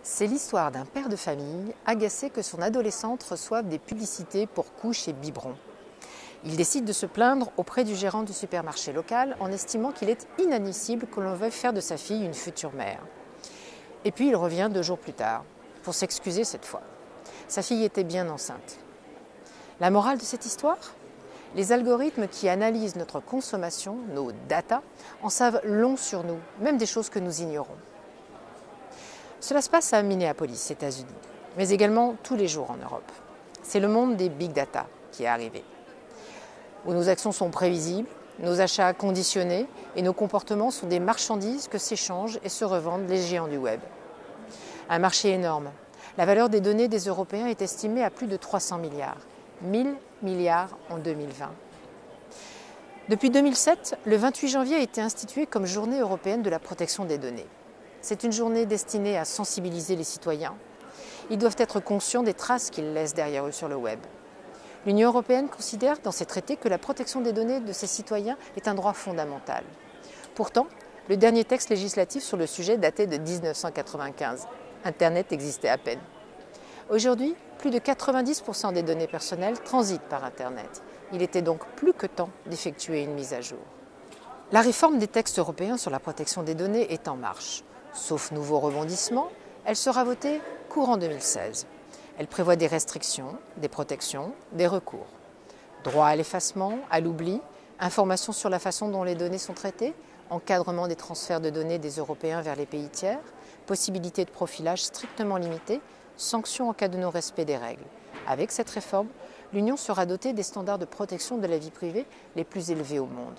C'est l'histoire d'un père de famille agacé que son adolescente reçoive des publicités pour couches et biberons. Il décide de se plaindre auprès du gérant du supermarché local en estimant qu'il est inadmissible que l'on veuille faire de sa fille une future mère. Et puis il revient 2 jours plus tard, pour s'excuser cette fois. Sa fille était bien enceinte. La morale de cette histoire ? Les algorithmes qui analysent notre consommation, nos data, en savent long sur nous, même des choses que nous ignorons. Cela se passe à Minneapolis, États-Unis, mais également tous les jours en Europe. C'est le monde des big data qui est arrivé, où nos actions sont prévisibles, nos achats conditionnés et nos comportements sont des marchandises que s'échangent et se revendent les géants du web. Un marché énorme. La valeur des données des Européens est estimée à plus de 300 milliards. 1000 milliards en 2020. Depuis 2007, le 28 janvier a été institué comme Journée européenne de la protection des données. C'est une journée destinée à sensibiliser les citoyens. Ils doivent être conscients des traces qu'ils laissent derrière eux sur le web. L'Union européenne considère dans ses traités que la protection des données de ses citoyens est un droit fondamental. Pourtant, le dernier texte législatif sur le sujet datait de 1995. Internet existait à peine. Aujourd'hui, plus de 90% des données personnelles transitent par Internet. Il était donc plus que temps d'effectuer une mise à jour. La réforme des textes européens sur la protection des données est en marche. Sauf nouveau rebondissement, elle sera votée courant 2016. Elle prévoit des restrictions, des protections, des recours. Droit à l'effacement, à l'oubli, information sur la façon dont les données sont traitées, encadrement des transferts de données des Européens vers les pays tiers, possibilité de profilage strictement limitée, sanctions en cas de non-respect des règles. Avec cette réforme, l'Union sera dotée des standards de protection de la vie privée les plus élevés au monde.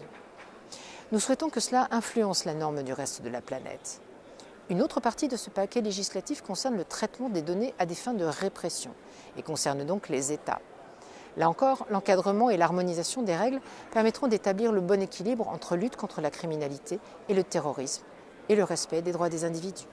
Nous souhaitons que cela influence la norme du reste de la planète. Une autre partie de ce paquet législatif concerne le traitement des données à des fins de répression et concerne donc les États. Là encore, l'encadrement et l'harmonisation des règles permettront d'établir le bon équilibre entre lutte contre la criminalité et le terrorisme et le respect des droits des individus.